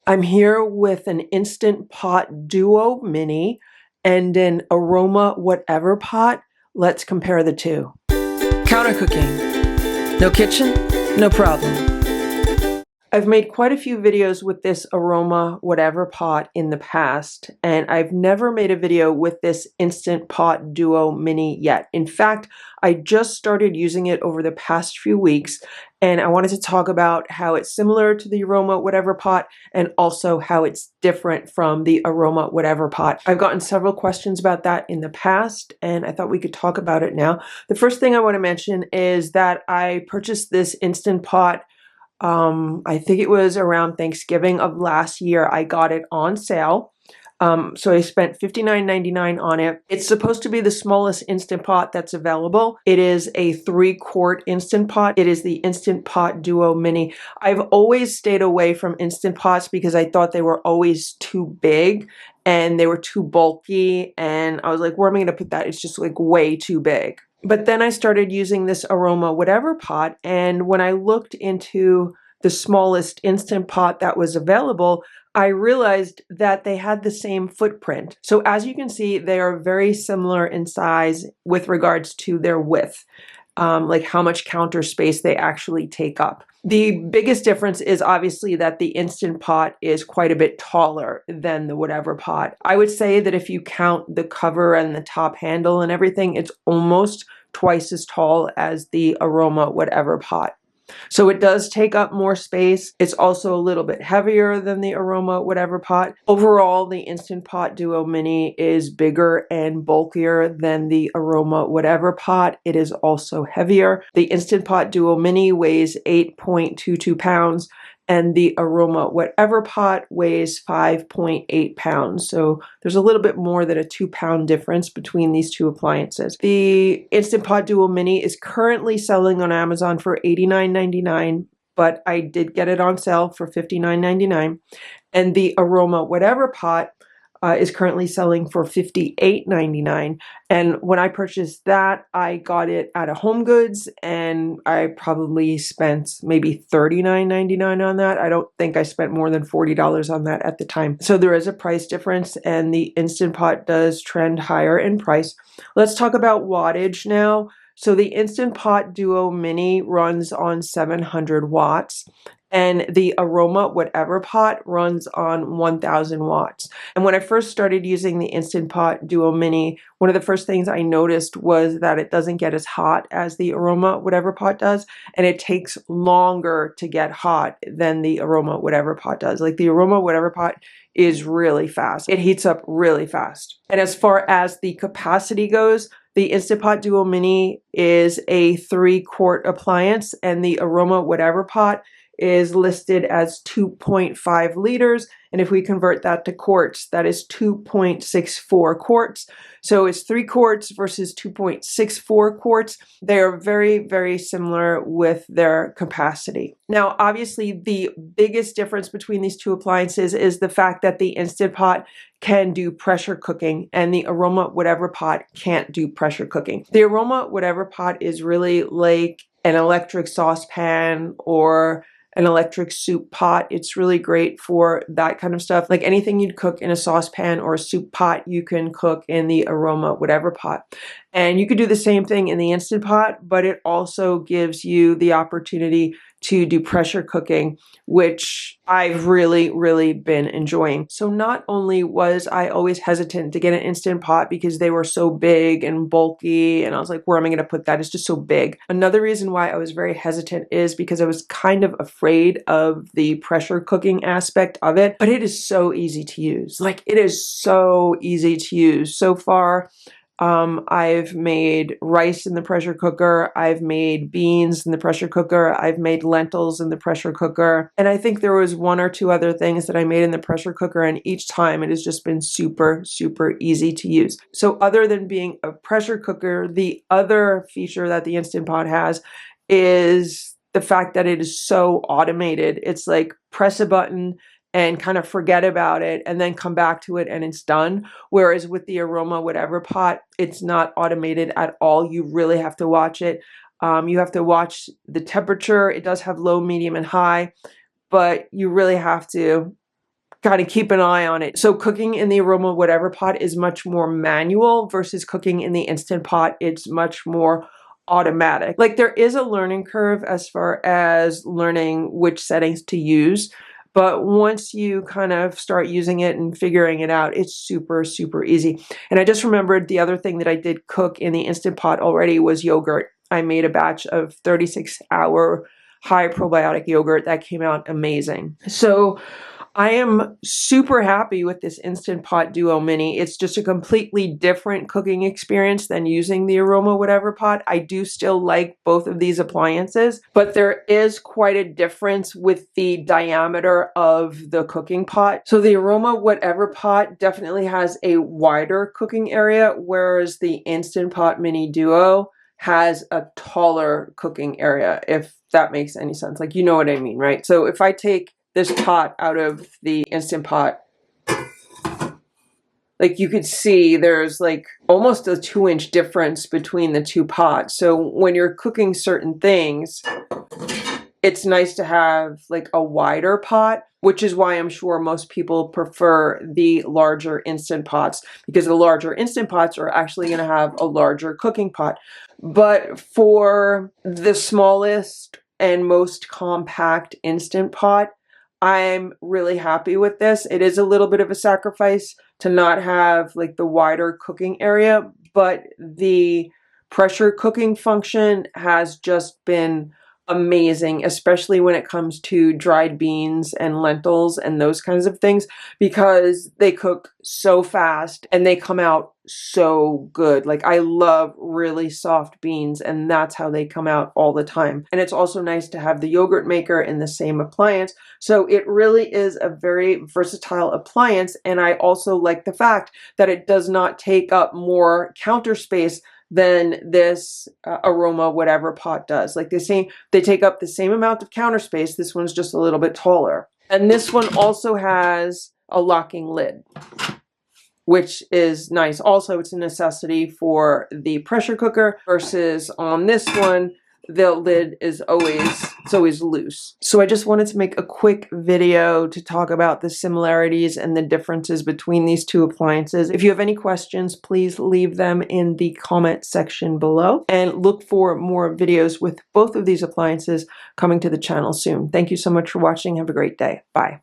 I'm here with an Instant Pot Duo Mini and an Aroma Whatever Pot. Let's compare the two. Counter cooking. No kitchen? No problem. I've made quite a few videos with this Aroma Whatever Pot in the past, and I've never made a video with this Instant Pot Duo Mini yet. In fact, I just started using it over the past few weeks, and I wanted to talk about how it's similar to the Aroma Whatever Pot and also how it's different from the Aroma Whatever Pot. I've gotten several questions about that in the past, and I thought we could talk about it now. The first thing I want to mention is that I purchased this Instant Pot I think it was around Thanksgiving of last year. I got it on sale. So I spent $59.99 on it. It's supposed to be the smallest Instant Pot that's available. It is a 3-quart Instant Pot. It is the Instant Pot Duo Mini. I've always stayed away from Instant Pots because I thought they were always too big and they were too bulky. And I was like, where am I going to put that? It's just like way too big. But then I started using this Aroma Whatever Pot, and when I looked into the smallest Instant Pot that was available, I realized that they had the same footprint. So as you can see, they are very similar in size with regards to their width, like how much counter space they actually take up. The biggest difference is obviously that the Instant Pot is quite a bit taller than the Whatever Pot. I would say that if you count the cover and the top handle and everything, it's almost twice as tall as the Aroma Whatever Pot. So it does take up more space. It's also a little bit heavier than the Aroma Whatever Pot. Overall, the Instant Pot Duo Mini is bigger and bulkier than the Aroma Whatever Pot. It is also heavier. The Instant Pot Duo Mini weighs 8.22 pounds and the Aroma Whatever Pot weighs 5.8 pounds. So there's a little bit more than a 2-pound difference between these two appliances. The Instant Pot Duo Mini is currently selling on Amazon for $89.99, but I did get it on sale for $59.99. And the Aroma Whatever Pot is currently selling for $58.99. And when I purchased that, I got it at a Home Goods, and I probably spent maybe $39.99 on that. I don't think I spent more than $40 on that at the time. So there is a price difference, and the Instant Pot does trend higher in price. Let's talk about wattage now. So the Instant Pot Duo Mini runs on 700 watts. And the Aroma Whatever Pot runs on 1000 watts. And when I first started using the Instant Pot Duo Mini, one of the first things I noticed was that it doesn't get as hot as the Aroma Whatever Pot does, and it takes longer to get hot than the Aroma Whatever Pot does. Like the Aroma Whatever Pot is really fast. It heats up really fast. And as far as the capacity goes, the Instant Pot Duo Mini is a 3-quart appliance, and the Aroma Whatever Pot is listed as 2.5 liters. And if we convert that to quarts, that is 2.64 quarts. So it's 3 quarts versus 2.64 quarts. They are very, very similar with their capacity. Now, obviously, the biggest difference between these two appliances is the fact that the Instant Pot can do pressure cooking and the Aroma Whatever Pot can't do pressure cooking. The Aroma Whatever Pot is really like an electric saucepan or an electric soup pot. It's really great for that kind of stuff. Like anything you'd cook in a saucepan or a soup pot, you can cook in the Aroma Whatever Pot. And you could do the same thing in the Instant Pot, but it also gives you the opportunity to do pressure cooking, which I've really, really been enjoying. So not only was I always hesitant to get an Instant Pot because they were so big and bulky, and I was like, where am I going to put that? It's just so big. Another reason why I was very hesitant is because I was kind of afraid of the pressure cooking aspect of it, but it is so easy to use. Like, it is so easy to use. So far, I've made rice in the pressure cooker. I've made beans in the pressure cooker. I've made lentils in the pressure cooker. And I think there was 1 or 2 other things that I made in the pressure cooker. And each time it has just been super, super easy to use. So other than being a pressure cooker, the other feature that the Instant Pot has is the fact that it is so automated. It's like press a button and kind of forget about it and then come back to it and it's done. Whereas with the Aroma Whatever Pot, it's not automated at all. You really have to watch it. You have to watch the temperature. It does have low, medium, and high, but you really have to kind of keep an eye on it. So cooking in the Aroma Whatever pot is much more manual versus cooking in the Instant Pot. It's much more automatic. Like there is a learning curve as far as learning which settings to use. But once you kind of start using it and figuring it out, it's super, super easy. And I just remembered the other thing that I did cook in the Instant Pot already was yogurt. I made a batch of 36-hour high probiotic yogurt that came out amazing. So I am super happy with this Instant Pot Duo Mini. It's just a completely different cooking experience than using the Aroma Whatever pot. I do still like both of these appliances, but there is quite a difference with the diameter of the cooking pot. So the Aroma Whatever pot definitely has a wider cooking area, whereas the Instant Pot Mini Duo has a taller cooking area, if that makes any sense. Like, you know what I mean, right? So if I take this pot out of the Instant Pot, like you could see there's like almost a 2-inch difference between the two pots. So when you're cooking certain things, it's nice to have like a wider pot, which is why I'm sure most people prefer the larger Instant Pots, because the larger Instant Pots are actually going to have a larger cooking pot. But for the smallest and most compact Instant Pot, I'm really happy with this. It is a little bit of a sacrifice to not have like the wider cooking area, but the pressure cooking function has just been amazing, especially when it comes to dried beans and lentils and those kinds of things, because they cook so fast and they come out so good. Like I love really soft beans, and that's how they come out all the time. And it's also nice to have the yogurt maker in the same appliance. So it really is a very versatile appliance. And I also like the fact that it does not take up more counter space than this Aroma Whatever pot does. Like they take up the same amount of counter space. This one's just a little bit taller. And this one also has a locking lid, which is nice. Also, it's a necessity for the pressure cooker versus on this one, the lid is always loose. So I just wanted to make a quick video to talk about the similarities and the differences between these two appliances. If you have any questions, please leave them in the comment section below, and look for more videos with both of these appliances coming to the channel soon. Thank you so much for watching. Have a great day. Bye.